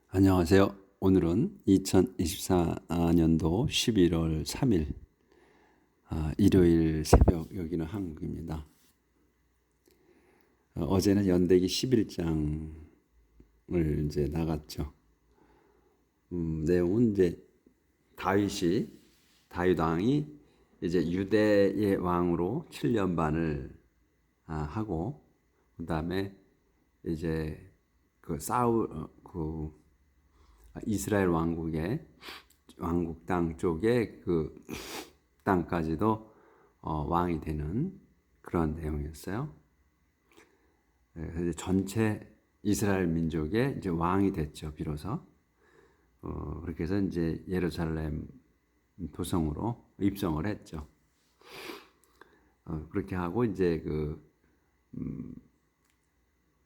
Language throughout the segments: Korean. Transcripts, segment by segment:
안녕하세요. 오늘은 2024년도 11월 3일 일요일 새벽, 여기는 한국입니다. 어제는 연대기 11장을 이제 나갔죠. 내용은 이제 다윗 왕이 이제 유대의 왕으로 7년 반을 하고, 그 다음에 이제 이스라엘 왕국 땅 쪽에 그 땅까지도 왕이 되는 그런 내용이었어요. 그래서 전체 이스라엘 민족의 이제 왕이 됐죠, 비로소. 그렇게 해서 이제 예루살렘 도성으로 입성을 했죠. 그렇게 하고 이제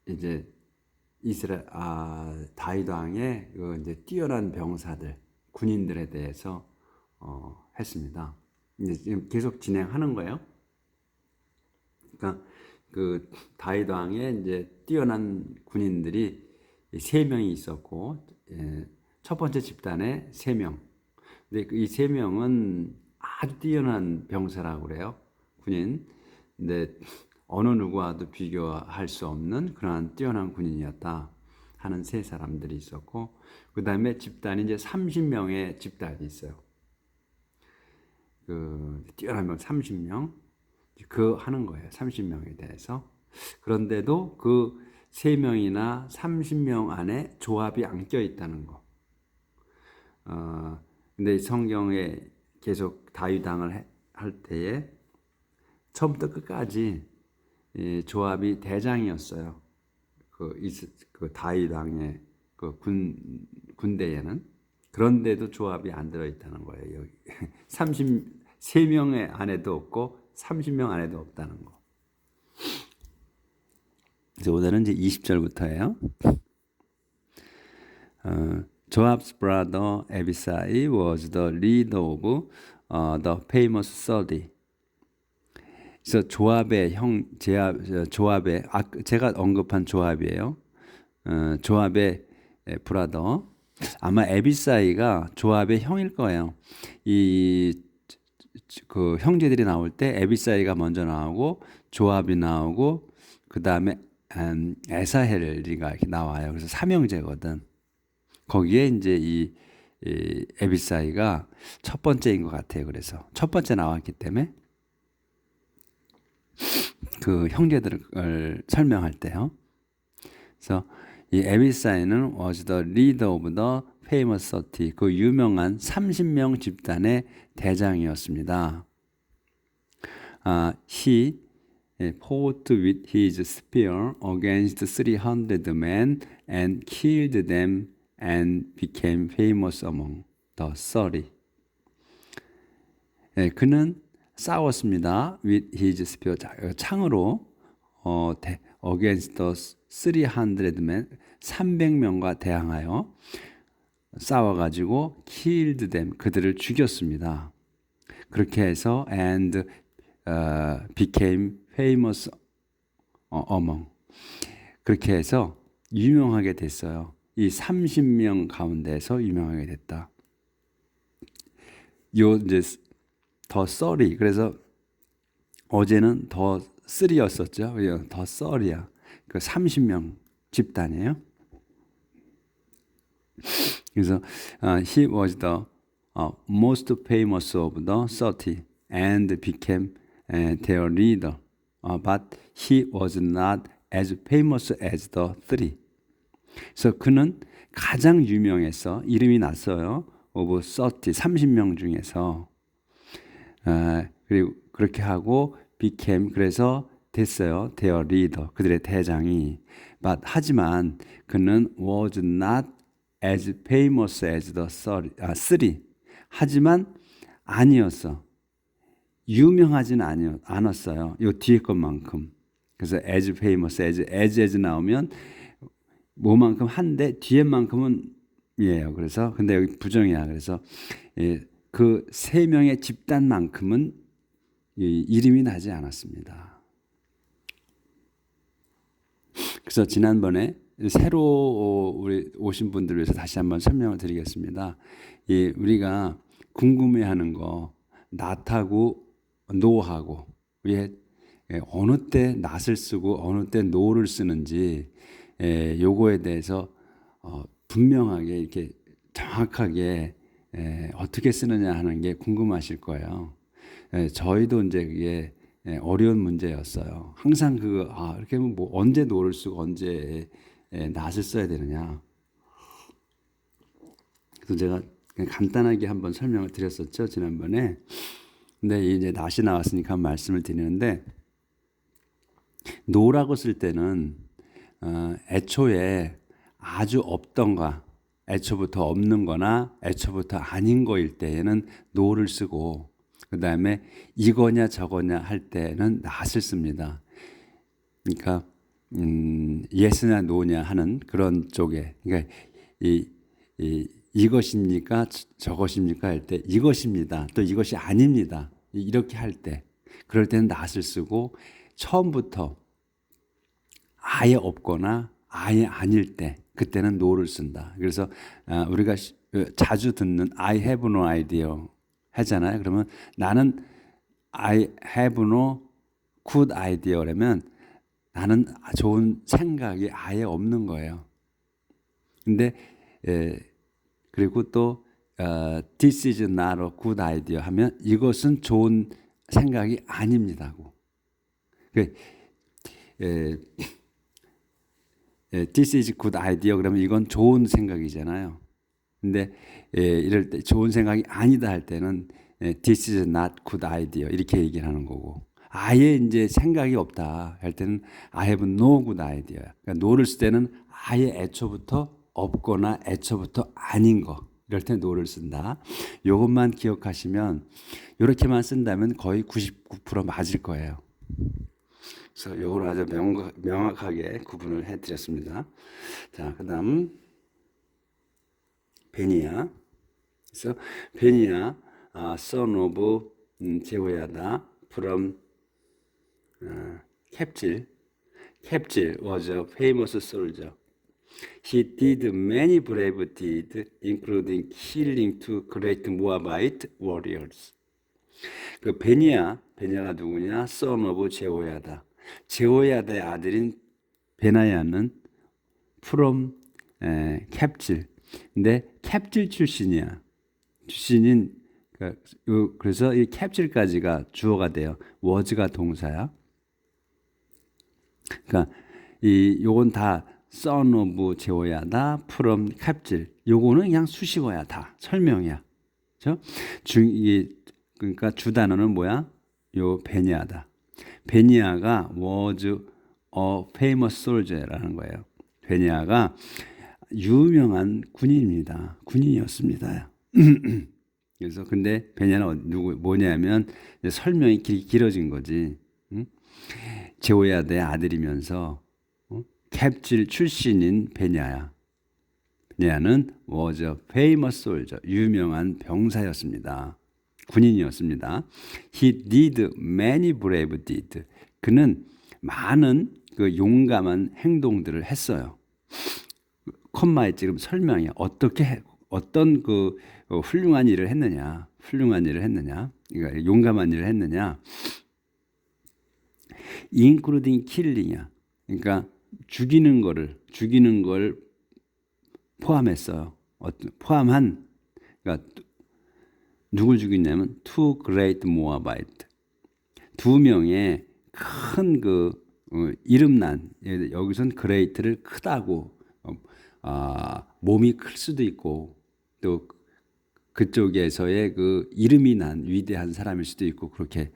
이제 다윗 왕의 이제 뛰어난 병사들, 군인들에 대해서 했습니다. 이제 지금 계속 진행하는 거예요. 그러니까 그 다윗 왕의 이제 뛰어난 군인들이 3명이 있었고, 첫 번째 집단에 3명. 근데 이 3명은 아주 뛰어난 병사라고 그래요, 군인. 근데 어느 누구와도 비교할 수 없는 그러한 뛰어난 군인이었다 하는 3사람들이 있었고, 그 다음에 집단이 이제 30명의 집단이 있어요. 뛰어난 명 30명 하는 거예요. 30명에 대해서. 그런데도 그 3명이나 30명 안에 조합이 안 껴 있다는 거. 근데 성경에 계속 다윗 왕을 할 때에 처음부터 끝까지 조합이 대장이었어요. 그 다윗 왕의 군대에는. 그런데도 조합이 안 들어있다는 거예요. 여기 33명의 안에도 없고 30명 안에도 없다는 거. 그래서 오늘은 이제 20절부터예요. Joab's brother Abisai was the leader of the famous 30. 그래서 제가 언급한 조합이에요. 조압의 브라더. 아마 에비사이가 조압의 형일 거예요. 그 형제들이 나올 때 에비사이가 먼저 나오고 조압이 나오고 그 다음에 에사헬이가 이렇게 나와요. 그래서 삼형제거든. 거기에 이제 이 에비사이가 첫 번째인 것 같아요. 그래서 첫 번째 나왔기 때문에 그 형제들을 설명할 때요. 그래서 이 에비사이는 was the leader of the famous 30, 그 유명한 30명 집단의 대장이었습니다. He fought with his spear against 300 men and killed them and became famous among the 30. 그는 싸웠습니다. with his spear, 창으로 against the 300 men, 300명과 대항하여 싸워가지고 killed them, 그들을 죽였습니다. 그렇게 해서 and became famous among, 그렇게 해서 유명하게 됐어요. 이 30명 가운데서 유명하게 됐다. 이제 더 썰이, 그래서 어제는 더 3였었죠. 더 썰이야. 그 30명 집단이에요. 그래서 he was the most famous of the 30 and became their leader. But he was not as famous as the 3. 그래서 그는 가장 유명해서 이름이 났어요. of 30, 30명 중에서. 그리고 그렇게 하고 became, 그래서 됐어요. their leader, 그들의 대장이. But 하지만 그는 was not as famous as the 3. 하지만 아니었어. 유명하진 않았어요. 요 뒤에 것만큼. 그래서 as famous, as 나오면 뭐만큼 한데 뒤에만큼은 이에요. 그래서 근데 여기 부정이야. 그래서 그 3명의 집단만큼은 이름이 나지 않았습니다. 그래서 지난번에 새로 우리 오신 분들 위해서 다시 한번 설명을 드리겠습니다. 우리가 궁금해하는 거 not하고 no하고 우리 어느 때 not을 쓰고 어느 때 no를 쓰는지 요거에 대해서 분명하게 이렇게 정확하게 어떻게 쓰느냐 하는 게 궁금하실 거예요. 저희도 이제 그게 어려운 문제였어요. 항상 이렇게 하면 뭐 언제 no를 쓰고 언제 not을 써야 되느냐. 그래서 제가 그냥 간단하게 한번 설명을 드렸었죠, 지난번에. 근데 이제 not이 나왔으니까 말씀을 드리는데, no라고 쓸 때는 애초에 아주 없던가, 애초부터 없는 거나 애초부터 아닌 거일 때에는 no를 쓰고, 그 다음에 이거냐 저거냐 할 때는 not을 씁니다. 그러니까 yes냐 no냐 하는 그런 쪽에, 그러니까 이것입니까 저것입니까 할 때 이것입니다, 또 이것이 아닙니다, 이렇게 할 때, 그럴 때는 not을 쓰고, 처음부터 아예 없거나 아예 아닐 때 그때는 no를 쓴다. 그래서 우리가 자주 듣는 I have no idea 하잖아요. 그러면 나는 I have no good idea라면 나는 좋은 생각이 아예 없는 거예요. 근데 그리고 또 this is not a good idea 하면 이것은 좋은 생각이 아닙니다고. this is good idea 그러면 이건 좋은 생각이잖아요. 근데 이럴 때 좋은 생각이 아니다 할 때는 this is not good idea 이렇게 얘기를 하는 거고, 아예 이제 생각이 없다 할 때는 I have no good idea. 그러니까 no를 쓸 때는 아예 애초부터 없거나 애초부터 아닌 거, 이럴 때 no를 쓴다. 이것만 기억하시면, 이렇게만 쓴다면 거의 99% 맞을 거예요. 그래서 이걸 아주 명확하게 구분을 해드렸습니다. 자, 그다음 베니야. 그래서 베니야, son of 제호야다, from 캡질. 캡질 was a famous soldier. He did many brave deeds, including killing two great Moabite warriors. 그 베냐가 누구냐? son of 제호야다. 제호야다의 아들인 베나야는 from 캡질. 근데 캡질 출신이야. 출신인, 그래서 이 캡질까지가 주어가 돼요. was가 동사야. 그러니까 요건 다 son of 제호야다, from 캡질. 요거는 그냥 수식어야, 다 설명이야. 그렇죠? 그러니까 주 단어는 뭐야? 요 베냐다. 베니아가 was a famous soldier라는 거예요. 베니아가 유명한 군인입니다. 군인이었습니다. 그래서 근데 베냐는 뭐냐면 설명이 길어진 거지. 제호야다의 아들이면서 캡질 출신인 베냐야. 베냐는 was a famous soldier, 유명한 병사였습니다. 군인이었습니다. He did many brave deeds. 그는 많은 그 용감한 행동들을 했어요. 콤마에 지금 설명이야. 어떤 그 훌륭한 일을 했느냐. 그러니까 용감한 일을 했느냐. including killing이야. 그러니까 죽이는 걸 포함했어요. 포함한, 그러니까 누굴 죽였냐면 two great Moabite, 두 명의 큰 이름난, 여기선 great를 크다고, 몸이 클 수도 있고 또 그쪽에서의 그 이름이 난 위대한 사람일 수도 있고, 그렇게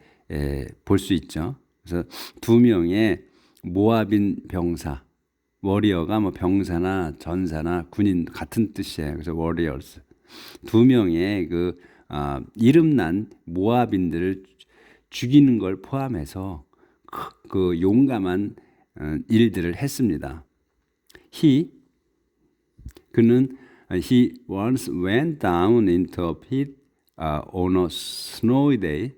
볼 수 있죠. 그래서 두 명의 모압인 병사, 워리어가 뭐 병사나 전사나 군인 같은 뜻이에요. 그래서 warriors, 두 명의 이름난 모압인들을 죽이는 걸 포함해서 그 용감한 일들을 했습니다. 그는 he once went down into a pit on a snowy day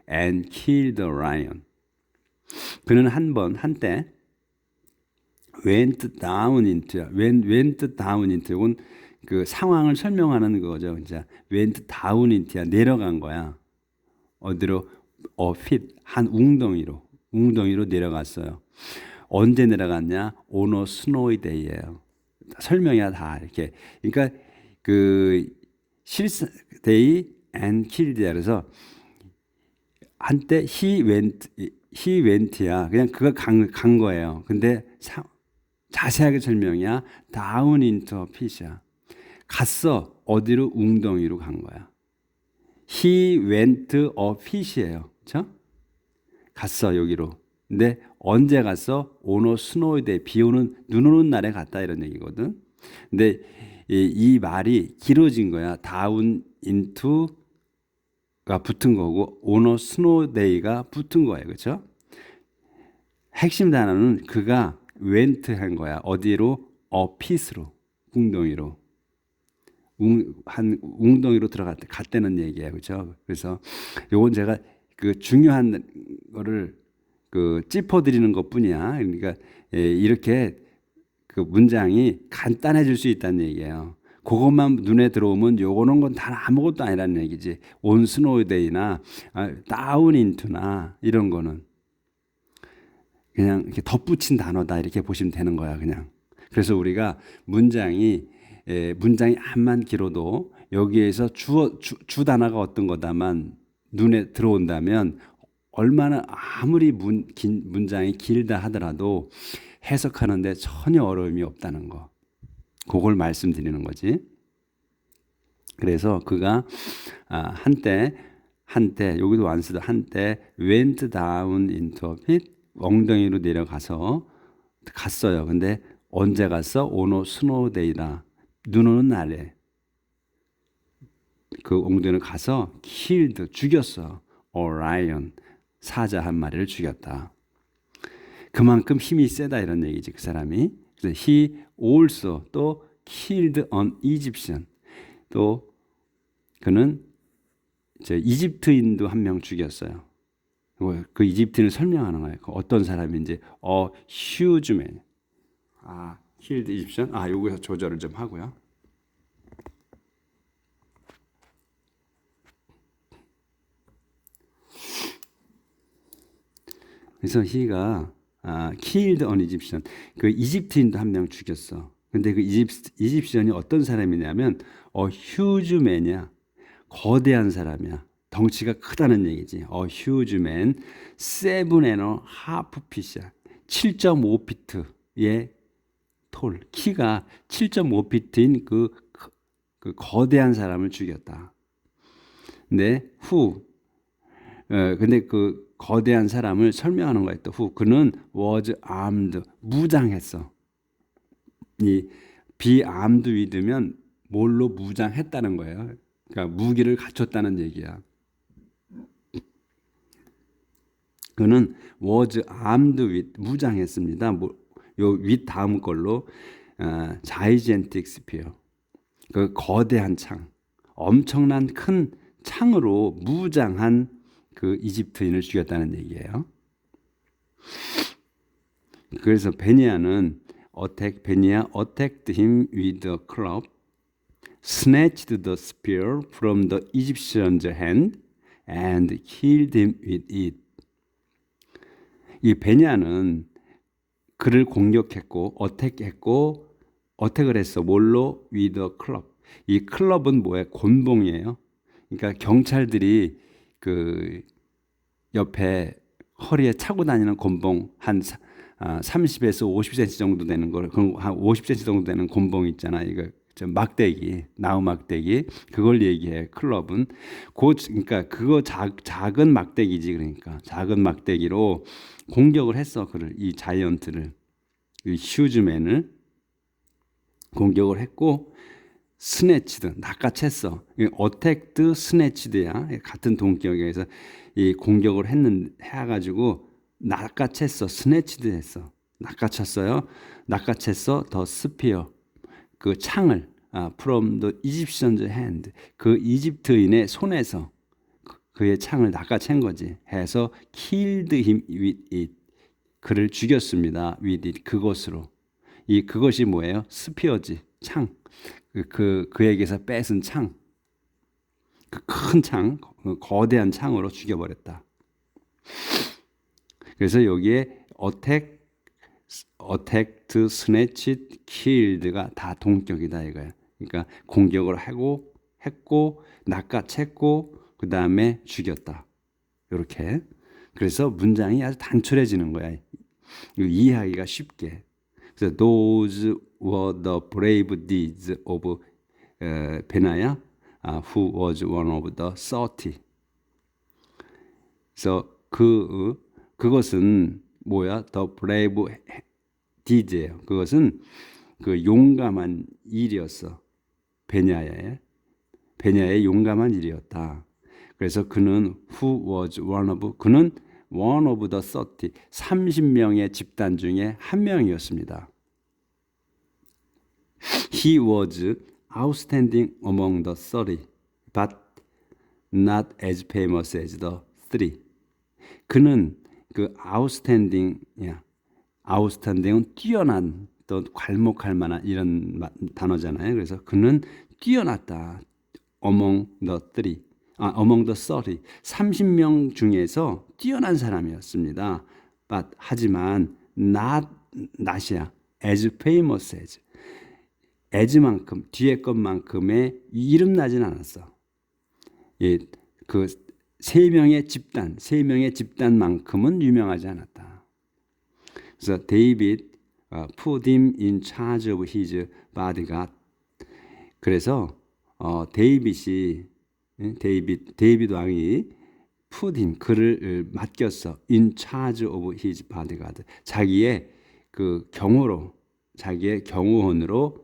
and killed a lion. 그는 한때 went down into, went down into, 이건 그 상황을 설명하는 거죠. 이제 went down into야, 내려간 거야. 어디로? fit, 한 웅덩이로 내려갔어요. 언제 내려갔냐? on a snowy day예요. 설명이야 다 이렇게. 그러니까 그 실사 day and killed야. 그래서 한때 he went야. 그냥 그가 간 거예요. 근데 자세하게 설명이야. down into a pit이야. 갔어. 어디로? 웅덩이로 간 거야. He went a pit이에요. 그렇죠? 갔어 여기로. 근데 언제 갔어? on a snowy day. 비 오는, 눈 오는 날에 갔다 이런 얘기거든. 근데 이 말이 길어진 거야. down into가 붙은 거고 on a snowy day가 붙은 거예요. 그렇죠? 핵심 단어는 그가 went 한 거야. 어디로? a pit으로. 웅덩이로. 한 웅덩이로 갔다는 얘기예요. 그렇죠? 그래서 요건 제가 그 중요한 거를 그 짚어드리는 것뿐이야. 그러니까 이렇게 그 문장이 간단해질 수 있다는 얘기예요. 그것만 눈에 들어오면 요거는 건 다 아무것도 아니라는 얘기지. on snowy day나 down into나 이런 거는 그냥 이렇게 덧붙인 단어다 이렇게 보시면 되는 거야. 그냥. 그래서 우리가 문장이 암만 길어도 여기에서 주 단어가 어떤 거다만 눈에 들어온다면 얼마나 아무리 문장이 길다 하더라도 해석하는데 전혀 어려움이 없다는 거. 그걸 말씀드리는 거지. 그래서 그가 한때 여기도 완수도 한때 went down into a pit, 엉덩이로 내려가서 갔어요. 근데 언제 갔어? on a snow day다. 눈 오는 날에 그 엉덩이로 가서 killed, 죽였어. a lion, 사자 한 마리를 죽였다. 그만큼 힘이 세다 이런 얘기지 그 사람이. 그래서 he also 또 killed an Egyptian, 또 그는 이집트인도 한 명 죽였어요. 그 이집트인을 설명하는 거예요. 그 어떤 사람인지. huge man. killed Egyptian. 여기서 조절을 좀 하고요. 그래서 he가 killed an Egyptian. 그 이집트인도 한 명 죽였어. 근데 그 이집시언이 어떤 사람이냐면 huge man이야. 거대한 사람이야. 덩치가 크다는 얘기지. huge man, 7.5 feet이야. 7.5피트의 톨. 키가 7.5피트인 그 거대한 사람을 죽였다. 근데 근데 그 거대한 사람을 설명하는 거야. 또 그는 was armed, 무장했어. 이 be armed with면 뭘로 무장했다는 거예요. 그러니까 무기를 갖췄다는 얘기야. 그는 was armed with, 무장했습니다. 요 with 다음 걸로 gigantic spear, 그 거대한 창, 엄청난 큰 창으로 무장한 그 이집트인을 죽였다는 얘기예요. 그래서 베니야는 attacked him with a club, snatched the spear from the Egyptian's hand, and killed him with it. 이 베냐는 그를 공격했고 어택을 했어. 뭘로? with a club. 이 클럽은 뭐예요? 곤봉이에요. 그러니까 경찰들이 그 옆에 허리에 차고 다니는 곤봉 한 30에서 50cm 정도 되는 걸, 한 50cm 정도 되는 곤봉 있잖아. 이거 막대기, 나무 막대기, 그걸 얘기해. 클럽은 그러니까 그거 작은 막대기지. 그러니까 작은 막대기로 공격을 했어. 그를, 이 자이언트를, 이 휴즈맨을 공격을 했고, 스네치드, 낚아챘어. 어택드 스네치드야. 같은 동격에서 이 공격을 해가지고 낚아챘어. 스네치드 했어. 낚아챘어요. 낚아챘어. 더 스피어, 그 창을 from the Egyptian's hand, 그 이집트인의 손에서 그의 창을 낚아챈 거지. 해서 killed him with it, 그를 죽였습니다. with it, 그것으로. 그것이 뭐예요? 스피어지, 창. 그에게서 뺏은 창. 그 큰 창, 거대한 창으로 죽여버렸다. 그래서 여기에 attacked, snatched, killed가 다 동격이다 이거야. 그러니까 공격을 했고 낚아챘고 그 다음에 죽였다. 이렇게. 그래서 문장이 아주 단촐해지는 거야. 이해하기가 쉽게. 그래서 those were the brave deeds of 베나야, who was one of the 30. 그래서 그것은 뭐야? The brave deeds예요. 그것은 그 용감한 일이었어. 베냐의 용감한 일이었다. 그래서 그는 그는 one of the 30, 30명의 집단 중에 한 명이었습니다. He was outstanding among the 30, but not as famous as the 3. 그는 그 outstanding이야. outstanding은 뛰어난, 또 괄목할 만한 이런 단어잖아요. 그래서 그는 뛰어났다. among the 30, 30명 중에서 뛰어난 사람이었습니다. 하지만 not이야. as famous as만큼, 뒤에 것만큼의 이름 나진 않았어. 그 세 명의 집단만큼은 유명하지 않았다. 그래서 David put him in charge of his bodyguard. 그래서 데이빗 왕이 put him, 그를 맡겼어. in charge of his bodyguard. 자기의 경호원으로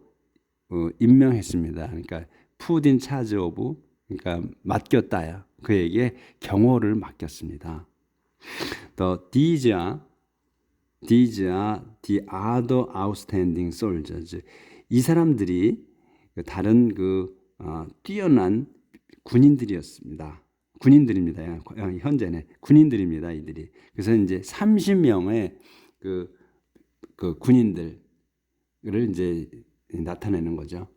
임명했습니다. 그러니까 put in charge of, 그러니까 맡겼다야. 그에게 경호를 맡겼습니다. These are the other outstanding soldiers. 이 사람들이 다른 뛰어난 군인들입니다. 현재는 군인들입니다. 이들이. 그래서 이제 30명의 그 군인들을 이제 나타내는 거죠.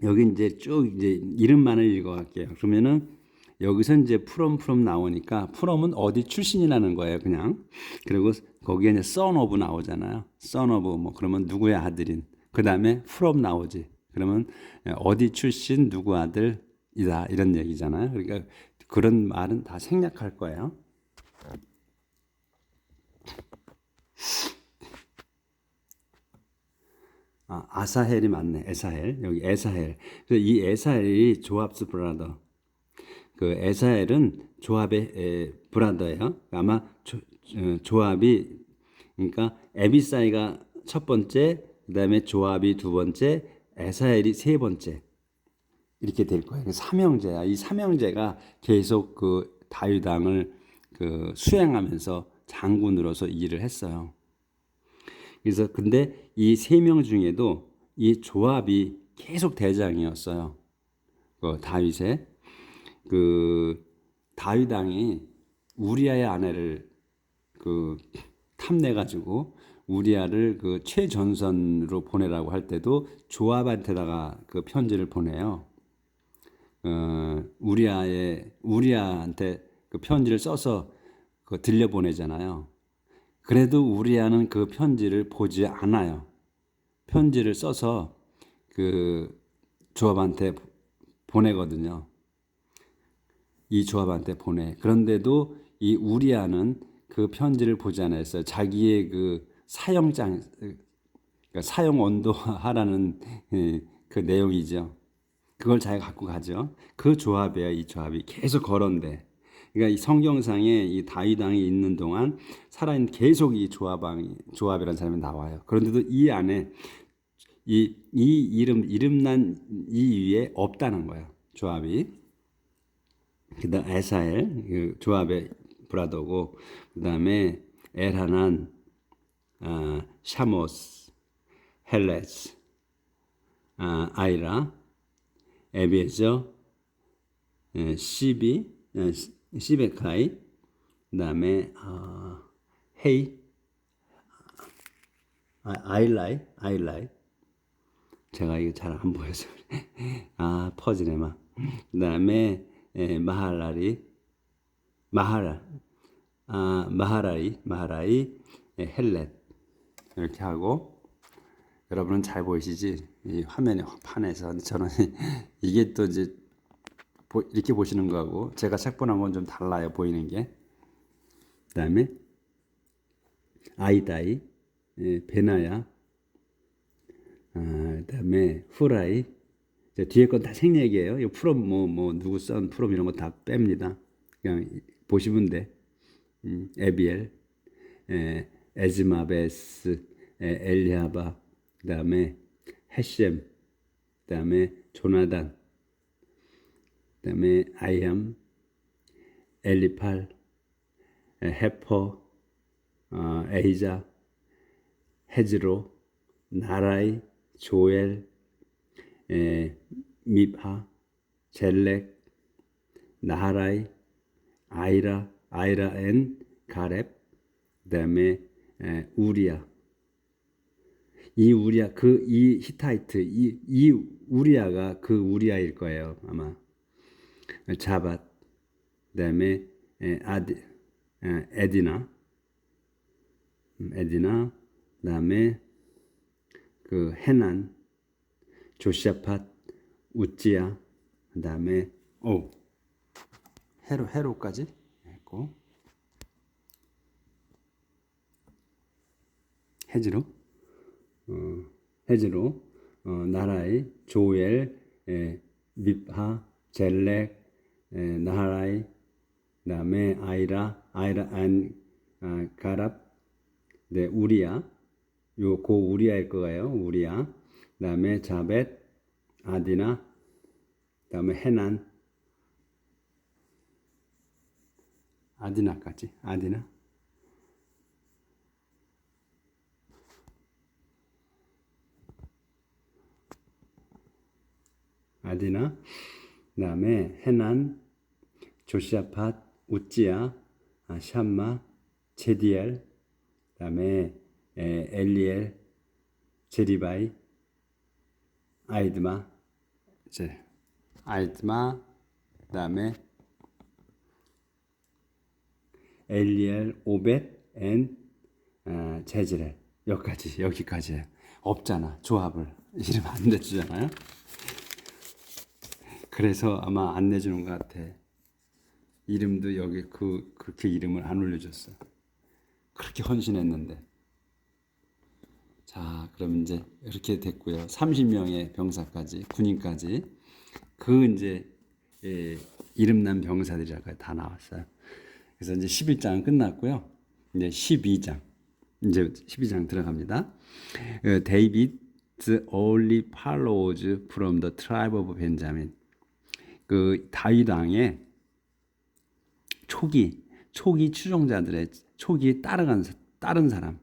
여기 이제 쭉 이제 이름만을 읽어갈게요. 그러면은 여기서 이제 from 나오니까 from은 어디 출신이라는 거예요, 그냥. 그리고 거기에 이제 son of 나오잖아요. son of 뭐 그러면 누구의 아들인. 그 다음에 from 나오지. 그러면 어디 출신 누구 아들이다 이런 얘기잖아요. 그러니까 그런 말은 다 생략할 거예요. 아사헬이 맞네. 에사헬. 여기 에사헬. 그래서 이 에사헬이 조합스 브라더. 그 에사헬은 조합의 브라더예요. 아마 조합이, 그러니까 에비사이가 첫 번째, 그다음에 조합이 두 번째, 에사헬이 세 번째. 이렇게 될 거예요. 삼형제야. 이 삼형제가 계속 그 다윗 왕을 수행하면서 장군으로서 일을 했어요. 그래서 근데 이 세 명 중에도 이 조합이 계속 대장이었어요. 다윗의 다윗 왕이 우리아의 아내를 탐내 가지고 우리아를 최전선으로 보내라고 할 때도 조합한테다가 편지를 보내요. 우리아한테 편지를 써서 들려 보내잖아요. 그래도 우리아는 그 편지를 보지 않아요. 편지를 써서 조합한테 보내거든요. 이 조합한테 보내. 그런데도 이 우리아는 그 편지를 보지 않았어요. 자기의 사형장, 사형 온도하라는 그 내용이죠. 그걸 자기가 갖고 가죠. 그 조합이에요. 이 조합이 계속 거론돼. 그러니까 이 성경상에 이 다윗 왕이 있는 동안 살아있는 계속 이 조합이라는 사람이 나와요. 그런데도 이 안에 이 이름난 이 위에 없다는 거예요. 조합이. 그다음 에사엘 조합의 브라더고, 그다음에 엘하난, 샤모스, 헬레스, 아이라, 에비에저, 시베카이, 그다음에 헤이, 아일라이. 제가 이거 잘 안 보여서 아 퍼지네 막. 그다음에 마하라이, 헬렛 이렇게 하고 여러분은 잘 보이시지? 이 화면에 판에서 저는 이게 또 이제 이렇게 보시는 거하고 제가 책 보는 건 좀 달라요 보이는 게. 그다음에 아이다이, 베나야, 그다음에 후라이. 뒤에 건 다 생략이에요. 이 프롬 뭐 누구 썬 프롬 이런 거 다 뺍니다. 그냥 보시면 돼. 에비엘, 에즈마베스, 엘리아바, 그다음에 헤셈, 그다음에 조나단, 그다음에 아이암, 엘리팔, 헤퍼, 에이자, 헤즈로, 나라이, 조엘, 밉하, 젤렉, 나하라이, 아이라 앤 가렙, 그다음에 우리야. 이 우리야 이 히타이트 이 우리야가 그 우리야일 거예요 아마. 자밧, 그다음에 에디나, 그다음에 그 헤난, 조시아팟, 우찌야, 그다음에 헤로까지 했고 헤즈로, 나라이, 조엘, 밉하, 젤렉, 나하라이, 그다음에 아이라 앤 가랍, 네 우리야, 고 우리야일 거예요 우리야. 그다음에 자벳, 아디나, 그다음에 헤난, 아디나까지 아디나. 그다음에 헤난, 조시아팟, 우찌야, 샴마, 제디엘, 그다음에 엘리엘, 제리바이, 아이드마, 그다음에 엘리엘, 오벳, 앤 제즈렐. 여기까지 없잖아. 조합을 이름 안 내주잖아요. 그래서 아마 안 내주는 것 같아. 이름도 여기 그렇게 이름을 안 올려줬어. 그렇게 헌신했는데. 자, 그럼 이제 이렇게 됐고요. 30명의 병사까지, 군인까지. 이제 이름난 병사들이라고 다 나왔어요. 그래서 이제 11장은 끝났고요. 이제 12장 들어갑니다. David's only follows from the tribe of Benjamin. 그 다윗 왕의 초기 추종자들의 초기 따른 사람,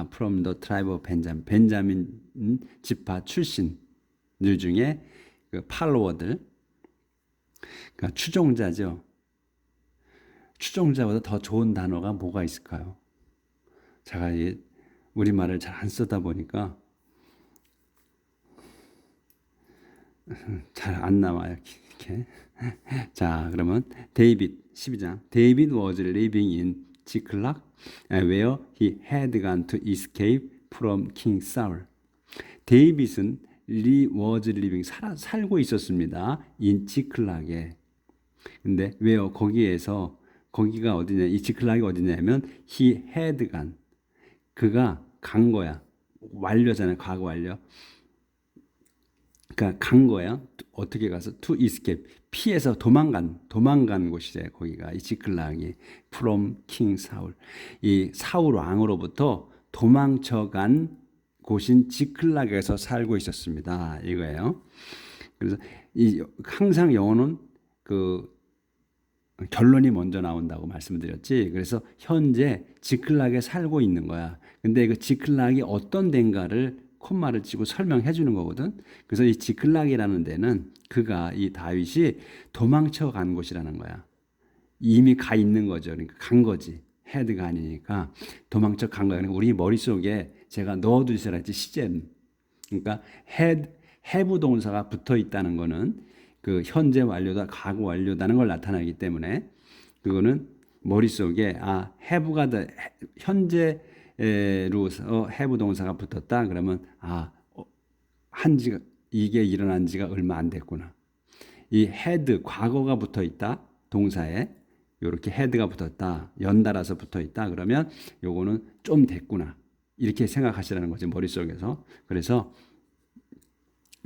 from the tribe of Benjamin, 벤자민 지파 출신들 중에 그 팔로워들, 그러니까 추종자죠. 추종자보다 더 좋은 단어가 뭐가 있을까요? 제가 우리말을 잘 안 쓰다 보니까 잘 안 나와요. 이렇게. 자, 그러면 데이빗 12장. David was living in Ziklag, where he had gone to escape from King Saul. 데이빗은 was living 살고 있었습니다. in 지클락에. 근데 왜요? 거기가 어디냐? 이 지클락이 어디냐면 he had gone. 그가 간 거야. 완료잖아요. 과거 완료. 그러니까 간 거야. 어떻게 가서 to escape, 피해서 도망간 곳이래. 거기가 이 지클락이 from king 사울, 이 사울 왕으로부터 도망쳐간 곳인 지클락에서 살고 있었습니다. 이거예요. 그래서 항상 영어는 그 결론이 먼저 나온다고 말씀드렸지. 그래서 현재 지클락에 살고 있는 거야. 근데 그 지클락이 어떤 데인가를 콤마를 치고 설명해 주는 거거든. 그래서 이 지클락이라는 데는 이 다윗이 도망쳐 간 곳이라는 거야. 이미 가 있는 거죠. 그러니까 간 거지. 헤드가 아니니까 도망쳐 간 거야. 그러니까 우리 머릿속에 제가 넣어두시라 했지 시제는. 그러니까 have 동사가 붙어 있다는 거는 그 현재 완료다, 과거 완료다는 걸 나타나기 때문에 그거는 머릿속에 have가 현재로서 have 동사가 붙었다 그러면 한지가 이게 일어난 지가 얼마 안 됐구나. 이 had 과거가 붙어 있다 동사에 이렇게 had가 붙었다 연달아서 붙어 있다 그러면 요거는 좀 됐구나 이렇게 생각하시라는 거지 머릿속에서. 그래서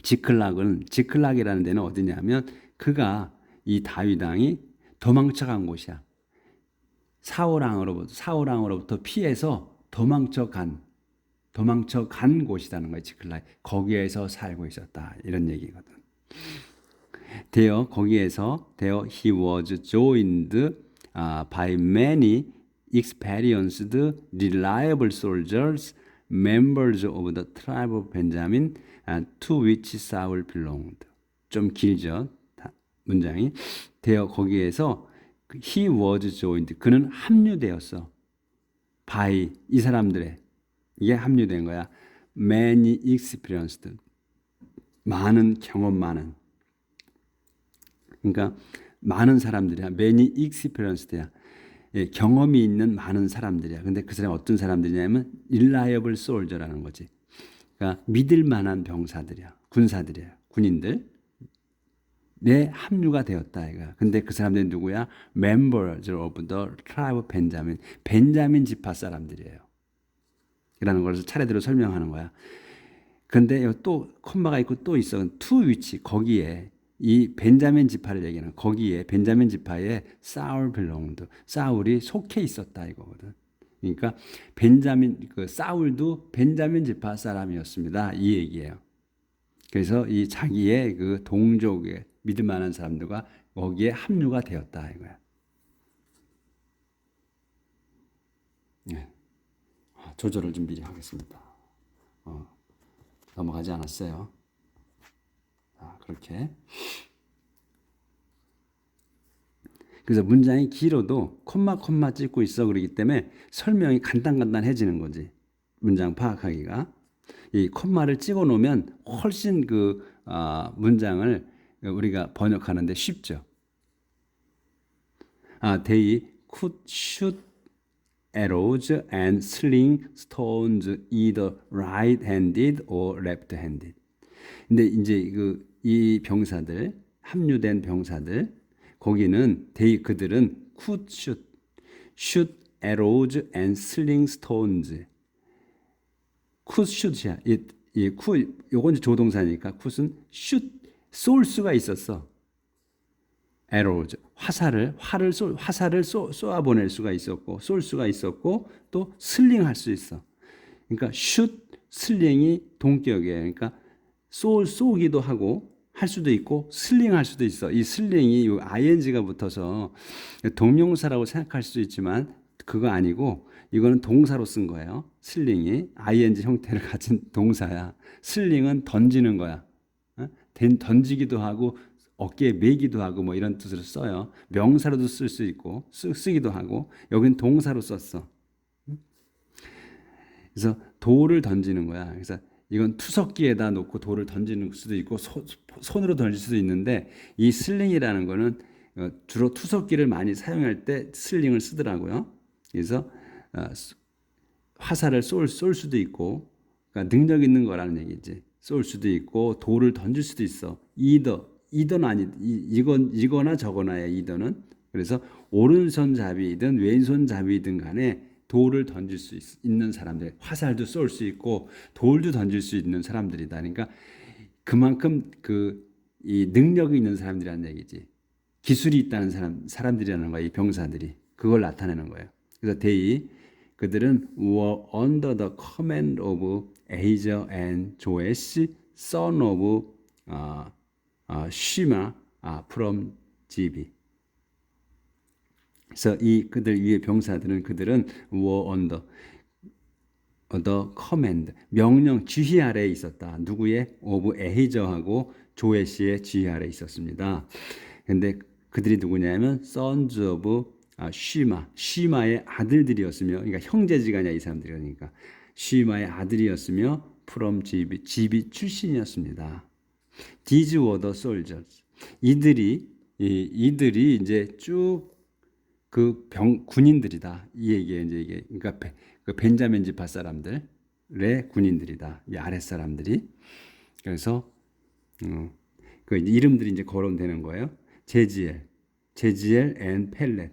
지클락이라는 데는 어디냐면 그가 이 다윗 왕이 도망쳐간 곳이야. 사울왕으로부터 피해서 도망쳐간 곳이라는 거야. 지클락. 거기에서 살고 있었다 이런 얘기거든. 거기에서 he was joined by many experienced reliable soldiers, members of the tribe of Benjamin, to which Saul belonged. 좀 길죠 문장이. 거기에서 he was joined. 그는 합류되었어. by 이 사람들의 이게 합류된 거야. many experienced. 많은 경험 많은. 그러니까 많은 사람들이야. many experienced야. 예, 경험이 있는 많은 사람들이야. 근데 그 사람이 어떤 사람들이냐면 reliable soldier라는 거지. 그러니까 믿을 만한 병사들이야. 군사들이야. 군인들. 내 합류가 되었다 이거. 근데 그 사람들이 누구야? Members of the tribe of Benjamin. 벤자민 지파 사람들이에요. 라는 것을 차례대로 설명하는 거야. 근데 또 콤마가 있고 또 있어. to which 거기에 이 벤자민 지파를 얘기하는 거기에 벤자민 지파에 사울 belonged. 사울이 속해 있었다 이거거든. 그러니까 사울도 벤자민 지파 사람이었습니다. 이 얘기예요. 그래서 이 자기의 그 동족의 믿을 만한 사람들과 거기에 합류가 되었다 이거야. 네. 조절을 좀 미리 하겠습니다. 넘어가지 않았어요. 그렇게. 그래서 문장이 길어도 콤마 찍고 있어 그러기 때문에 설명이 간단해지는 거지. 문장 파악하기가. 이 콤마를 찍어 놓으면 훨씬 문장을 우리가 번역하는데 쉽죠. They could shoot arrows and sling stones either right-handed or left-handed. 근데 이제 이 병사들 합류된 병사들 거기는 그들은 could shoot arrows and sling stones. could shoot이야. 요건 조동사니까 coulds는 shoot 쏠 수가 있었어. arrows 화살을 쏘아 보낼 수가 있었고 쏠 수가 있었고 또 슬링할 수 있어. 그러니까 shoot 슬링이 동격이에요. 그러니까 쏘기도 하고 할 수도 있고 슬링할 수도 있어. 이 슬링이 ing가 붙어서 동명사라고 생각할 수도 있지만 그거 아니고 이거는 동사로 쓴 거예요. 슬링이 ing 형태를 가진 동사야. 슬링은 던지는 거야. 던지기도 하고 어깨에 매기도 하고 뭐 이런 뜻으로 써요. 명사로도 쓸 수 있고 쓰기도 하고 여기는 동사로 썼어. 그래서 돌을 던지는 거야. 그래서 이건 투석기에다 놓고 돌을 던지는 수도 있고 손으로 던질 수도 있는데 이 슬링이라는 거는 주로 투석기를 많이 사용할 때 슬링을 쓰더라고요. 그래서 화살을 쏠 수도 있고 그러니까 능력 있는 거라는 얘기지. 쏠 수도 있고 돌을 던질 수도 있어. 이더는 아니 이거나 저거나야 이더는. 그래서 오른손잡이든 왼손잡이든 간에 돌을 던질 수 있는 사람들, 화살도 쏠 수 있고 돌도 던질 수 있는 사람들이다. 그러니까 그만큼 이 능력이 있는 사람들이라는 얘기지. 기술이 있다는 사람들이라는 거야. 이 병사들이 그걸 나타내는 거예요. 그래서 그들은 were under the command of Ahijah and Joash, son of Shema from Gibeah. 그래서 그들 위의 병사들은 그들은 were under the command 명령 지휘 아래에 있었다. 누구의? of Ahijah하고 조에시의 지휘 아래에 있었습니다. 그런데 그들이 누구냐면 sons of 슈마의 아들들이었으며, 그러니까 형제지간이야 이 사람들이. 그러니까 시마의 아들이었으며 from 지비 출신이었습니다. These were the soldiers. 이들이 이제 쭉 그 군인들이다. 이 얘기에 이제 이게 그러니까 그 벤자민 지파 사람들의 군인들이다. 이 아랫 사람들이. 그래서 그 이름들이 이제 거론되는 거예요. 제지엘 앤 펠렛.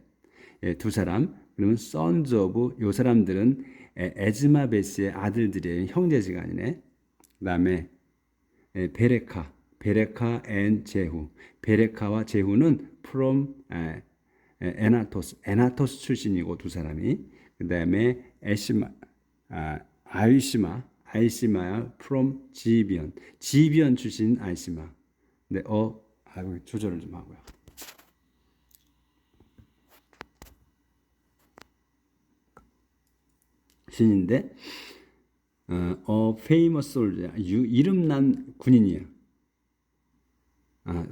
예, 두 사람. 그러면 sons of 요 사람들은 에즈마베스의 아들들이에요. 형제지간이네. 그다음에 베레카 앤 제후. 베레카와 제후는 from 에나토스 출신이고 두 사람이. 그다음에 아이시마야 from 지비언 출신 아이시마. 근데 조절을 좀 하고요. 신인데 famous soldier 이름난 군인이야.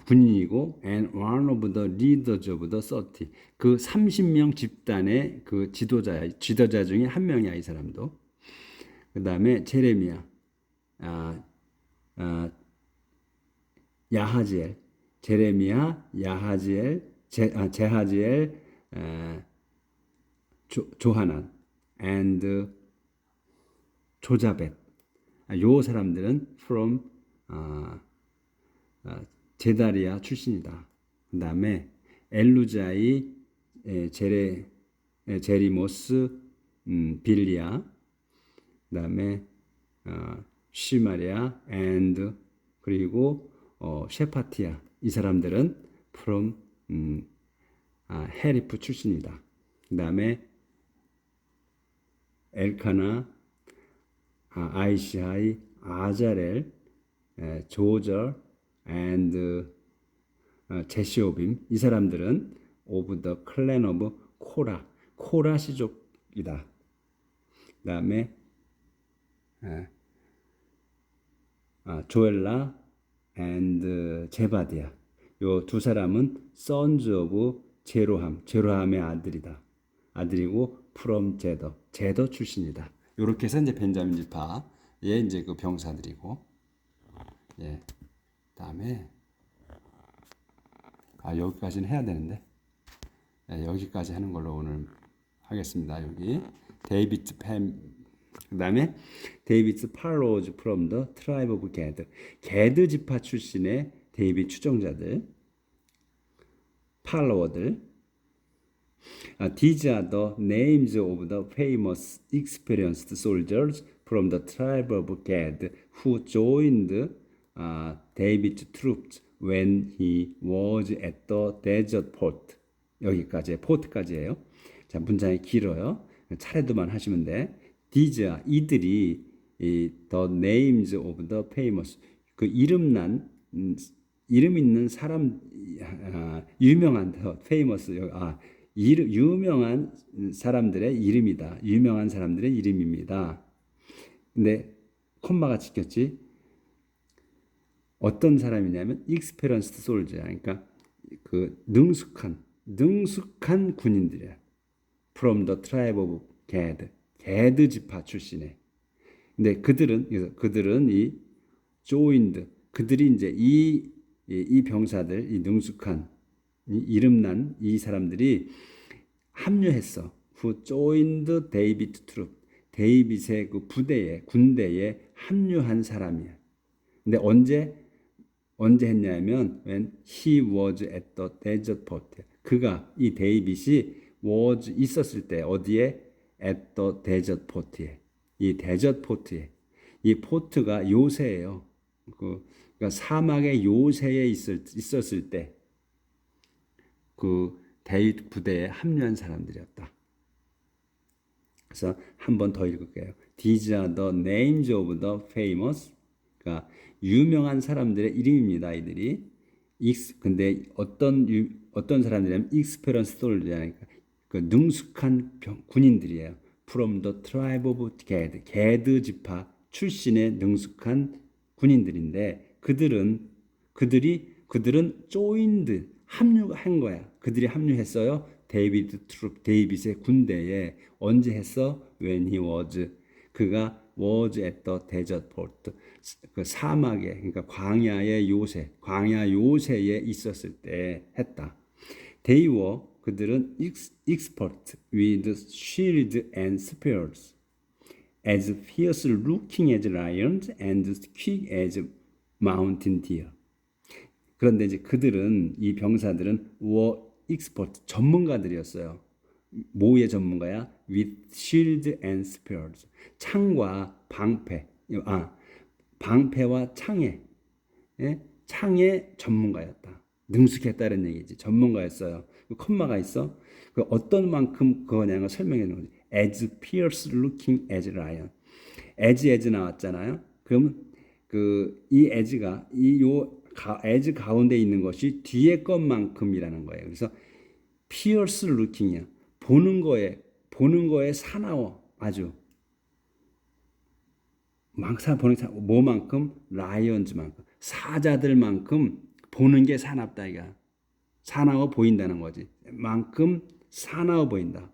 군인이고 and one of the leaders of the 30. 그 30명 집단의 그 지도자 중에 한 명이야, 이 사람도. 그다음에 제레미야, 야하지엘, 제레미야, 야하지엘, 제하지엘, 조하난, and 조자벳. 요 사람들은 from 제다리아 출신이다. 그 다음에 엘루자이, 제리모스, 빌리아, 그 다음에 시마리아, and 그리고 셰파티아. 이 사람들은 from 헤리프 출신이다. 그 다음에 엘카나, 아이시하이, 아자렐, 조절, and 제시오빔. 이 사람들은 of the clan of 코라 시족이다. 그 다음에 조엘라 and 제바디아. 요 두 사람은 sons of 제로함의 아들이고 from 제더 출신이다. 요렇게 해서 이제 벤자민 지파의 이제 그 병사들이고, 예. 다음에 여기까지는 해야 되는데, 예, 여기까지 하는 걸로 오늘 하겠습니다. 여기 데이비드 그다음에 데이비드 팔로우즈 from the tribe of 게드 지파 출신의 데이비드 추종자들, 팔로워들. These are the names of the famous experienced soldiers from the tribe of Gad who joined David's troops when he was at the desert port. 여기까지, 포트까지예요. 자, 문장이 길어요. 차례도만 하시면 돼. These are 이들이 the names of the famous 그 이름 있는 사람, 유명한 famous 유명한 사람들의 이름이다. 유명한 사람들의 이름입니다. 근데 콤마가 찍혔지. 어떤 사람이냐면 experienced soldier, 그러니까 그 능숙한 군인들이야. From the tribe of 게드 지파 출신의. 근데 그들은 이 joined, 그들이 이제 이 병사들, 이 능숙한 이 이름난 이 사람들이 합류했어. Who joined David troop. 데이빗의 그 군대에 합류한 사람이야. 근데 언제 했냐면 when he was at the desert port. 그가 이 데이빗이 was 있었을 때 어디에? at the desert port에. 이 데저트 포트에. 이 포트가 요새예요. 그러니까 사막의 요새에 있었을 때 그 데이빗 부대에 합류한 사람들이었다. 그래서 한 번 더 읽을게요. These are the names of the famous. 그러니까 유명한 사람들의 이름입니다. 이들이. 근데 어떤 사람들이냐면 experienced soldier니까 그 능숙한 군인들이에요. From the tribe of 게드 지파 출신의 능숙한 군인들인데 그들이 joined 합류한 거야. 그들이 합류했어요. 데이빗의 군대에. 언제 했어? When he was 그가 was at the desert port. 그 사막에, 그러니까 광야의 요새, 광야 요새에 있었을 때 했다. They were, 그들은 expert with shield and spears, as fierce looking as lions and quick as mountain deer. 그런데 이제 그들은, 이 병사들은 were expert, 전문가들이었어요. 뭐의 전문가야? With shield and spears. 창과 방패, 방패와 창에, 예? 창의 전문가였다. 능숙했다는 얘기지. 전문가였어요. 그 콤마가 있어. 그 어떤 만큼 그거냐는 걸 설명해 주는 거지. As fierce looking as lion. as 나왔잖아요. 그러면 그 이 as가 as 가운데 있는 것이 뒤에 것만큼이라는 거예요. 그래서 fierce looking이야. 보는 거에 사나워. 아주 뭐만큼? 라이언즈만큼, 사자들만큼 보는 게 사납다 이가. 사나워 보인다는 거지. 만큼 사나워 보인다.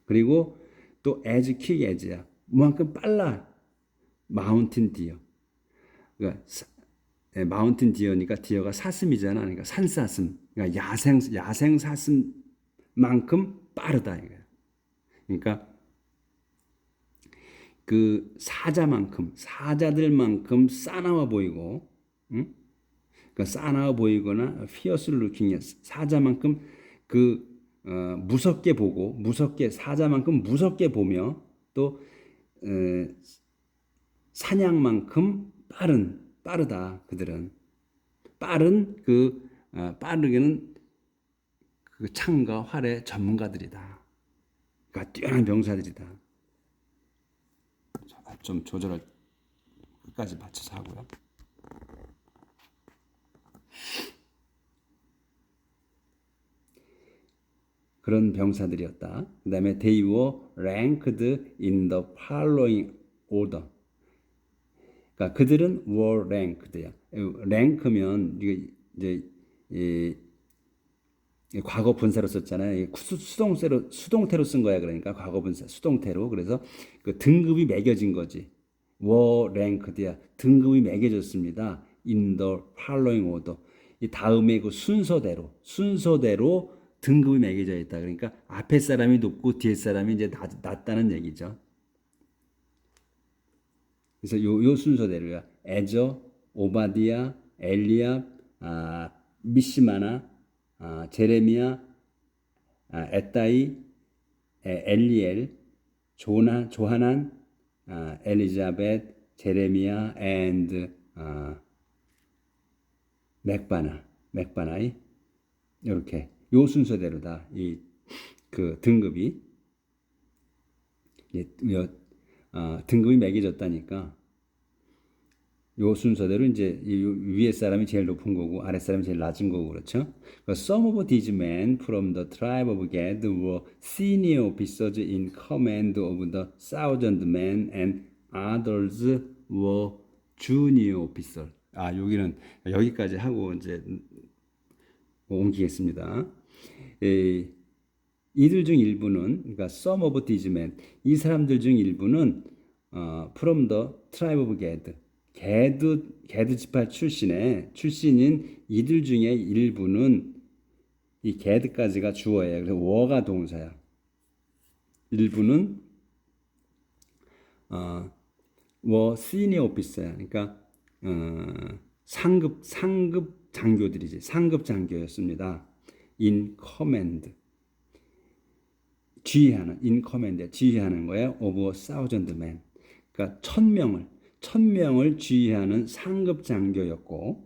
그리고 또 as quick as야. 뭐만큼 빨라. 마운틴 디어. 그러니까 마운틴 디어니까 디어가 사슴이잖아. 그러니까 산사슴. 그러니까 야생 사슴만큼 빠르다 이거야. 그러니까 그 사자들만큼 싸나워 보이고, 응? 그러니까 싸나워 보이거나 fierce looking이야. 사자만큼 무섭게 보고, 사자만큼 무섭게 보며, 또 사냥만큼 빠르다. 그들은 빠르게는 그 창과 활의 전문가들이다. 그러니까 뛰어난 병사들이다. 좀 조절을 끝까지 맞춰서 하고요. 그런 병사들이었다. 그 다음에 they were ranked in the following order. 그러니까 그들은 were ranked야. 랭크면 이제 과거 분사로 썼잖아요. 수동태로 쓴 거야. 그러니까 과거 분사 수동태로. 그래서 그 등급이 매겨진 거지. were ranked야. 등급이 매겨졌습니다. in the following order. 이 다음에 그 순서대로 등급이 매겨져 있다. 그러니까 앞에 사람이 높고 뒤에 사람이 이제 낮다는 얘기죠. 그래서 요 순서대로야. 에저, 오바디아, 엘리압, 미시마나, 제레미야, 에따이, 엘리엘, 조하난, 엘리자벳, 제레미야, and 맥바나이 이렇게 요 순서대로다. 이 그 등급이 등급이 매겨졌다니까 요 순서대로 이제 위에 사람이 제일 높은 거고 아래 사람이 제일 낮은 거고 그렇죠. Some of these men from the tribe of Gad were senior officers in command of the 1,000 men and others were junior officers. 여기는 여기까지 하고 이제 옮기겠습니다. 이들 중 일부는, 그러니까 some of these men, 이 사람들 중 일부는 from the tribe of Gad, 게드 지파 출신인 이들 중에 일부는, 이 게드까지가 주어예요. 그래서 워가 동사야. 일부는 워 시니어 오피서야. 그러니까 상급 장교들이지. 상급 장교였습니다. in command. 지휘하는 거예요. of 1,000 men. 그러니까 1,000명을 지휘하는 상급 장교였고,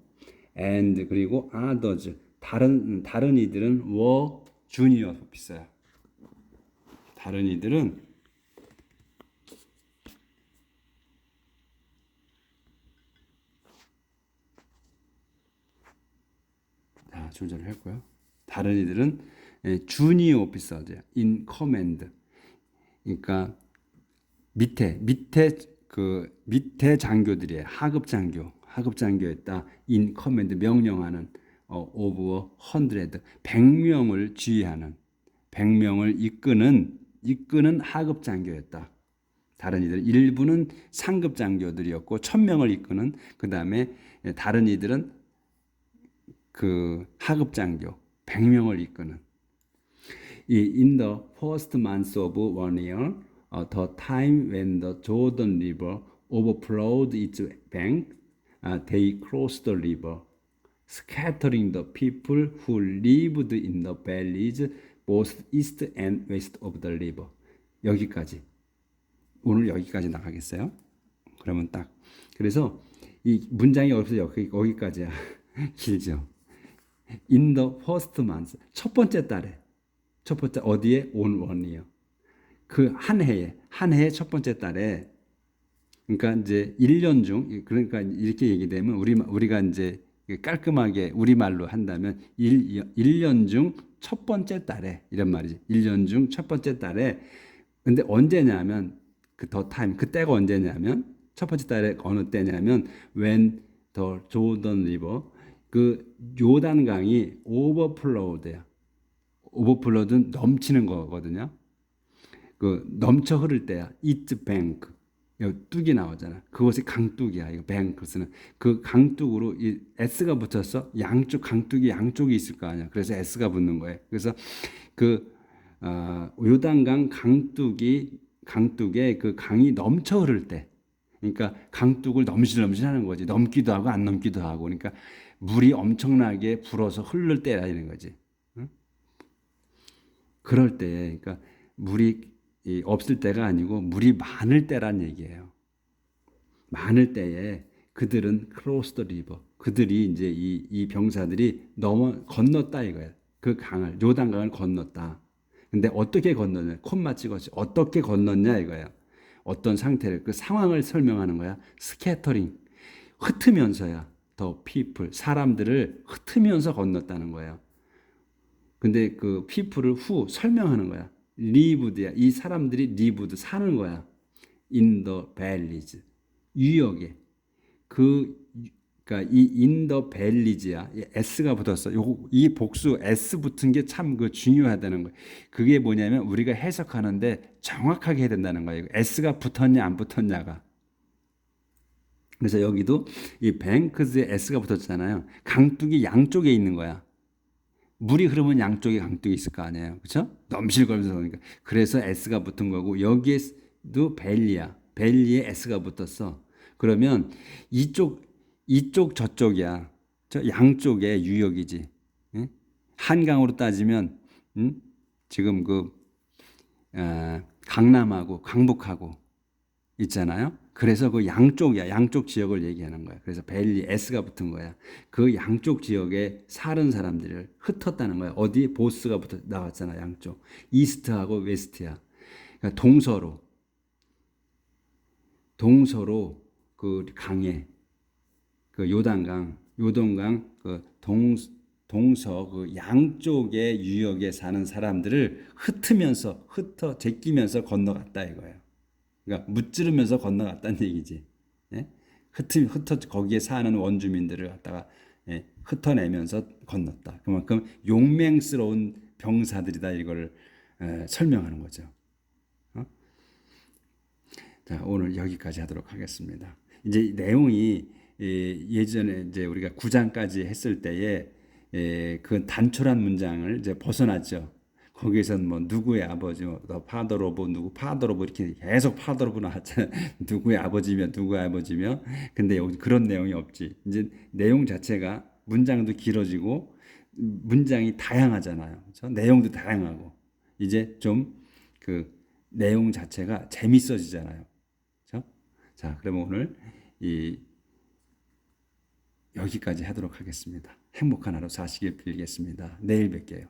and 그리고 others 다른 이들은 were junior officer야. 다른 이들은 조절했고요. 다른 이들은 junior officer야. in command. 그러니까 밑에 장교들이에요. 하급 장교였다. in command 명령하는 of 100 100명을 지휘하는 100명을 이끄는 하급 장교였다. 다른 이들 일부는 상급 장교들이었고 1000명을 이끄는 그 다음에 다른 이들은 그 하급 장교 100명을 이끄는 In the first months of 1 year, the time when the Jordan River overflowed its bank, they crossed the river, scattering the people who lived in the valleys both east and west of the river. 여기까지. 오늘 여기까지 나가겠어요? 그러면 딱. 그래서 이 문장이 여기서 여기까지야. 길죠. In the first month. 첫 번째 달에. 첫 번째 어디에? on one이요. 그 한 해의 첫 번째 달에 그러니까 이제 1년 중 그러니까 이렇게 얘기되면 우리가 이제 깔끔하게 우리말로 한다면 1년 중 첫 번째 달에 이런 말이지. 1년 중 첫 번째 달에 근데 언제냐면 그 더 타임 그때가 언제냐면 첫 번째 달에 어느 때냐면 when the Jordan River 그 요단강이 overflowed야. 오버플로드는 넘치는 거거든요. 그 넘쳐 흐를 때야. its bank. 여기 뚝이 나오잖아. 그것이 강뚝이야. 이거 banks는 그 강뚝으로 이 s가 붙었어. 양쪽 강뚝이 양쪽이 있을 거 아니야. 그래서 s가 붙는 거예요. 그래서 그 요단강 강뚝에 그 강이 넘쳐 흐를 때, 그러니까 강뚝을 넘실넘실하는 거지. 넘기도 하고 안 넘기도 하고, 그러니까 물이 엄청나게 불어서 흐를 때라는 거지. 그럴 때, 그러니까 물이 없을 때가 아니고 물이 많을 때란 얘기예요. 많을 때에 그들은 cross the river. 그들이 이제 이 병사들이 건넜다 이거예요. 그 강을 요단강을 건넜다. 근데 어떻게 건넜냐? 콤마 찍었지. 어떻게 건넜냐 이거예요. 어떤 상태를 그 상황을 설명하는 거야. 스캐터링. 흩으면서야. 더 people 사람들을 흩으면서 건넜다는 거예요. 근데 그 people을 설명하는 거야. lived야. 이 사람들이 lived 사는 거야. in the valleys. 유역에. 그러니까 이 in the valleys야. s가 붙었어. 이 복수 s 붙은 게 참 그 중요하다는 거예요. 그게 뭐냐면 우리가 해석하는데 정확하게 해야 된다는 거예요. s가 붙었냐 안 붙었냐가. 그래서 여기도 이 banks에 s가 붙었잖아요. 강둑이 양쪽에 있는 거야. 물이 흐르면 양쪽에 강둑이 있을 거 아니에요. 그렇죠? 넘실거리면서 오니까. 그래서 S가 붙은 거고 여기에도 벨리야. 벨리에 S가 붙었어. 그러면 이쪽 저쪽이야. 저 양쪽에 유역이지. 응? 한강으로 따지면 지금 강남하고 강북하고 있잖아요. 그래서 그 양쪽이야. 양쪽 지역을 얘기하는 거야. 그래서 벨리 S가 붙은 거야. 그 양쪽 지역에 사는 사람들을 흩었다는 거야. 어디? 보스가 나왔잖아. 양쪽. 이스트하고 웨스트야. 그러니까 동서로 그 강에 그 요단강 그 동서 그 양쪽의 유역에 사는 사람들을 제끼면서 건너갔다 이거예요. 그러니까 무찌르면서 건너갔다는 얘기지. 예? 거기에 사는 원주민들을 갖다가 흩어내면서 건넜다. 그만큼 용맹스러운 병사들이다 이걸 설명하는 거죠. 자, 오늘 여기까지 하도록 하겠습니다. 이제 내용이 예전에 이제 우리가 9장까지 했을 때에 그 단촐한 문장을 이제 벗어났죠. 거기에서는 뭐 누구의 아버지, 너 파더로브, 누구 파더로브 이렇게 계속 파더로브 나왔잖아요. 누구의 아버지며. 근데 여기 그런 내용이 없지. 이제 내용 자체가 문장도 길어지고 문장이 다양하잖아요. 그렇죠? 내용도 다양하고 이제 좀 그 내용 자체가 재밌어지잖아요. 그렇죠? 자, 그러면 오늘 여기까지 하도록 하겠습니다. 행복한 하루 사시길 빌겠습니다. 내일 뵐게요.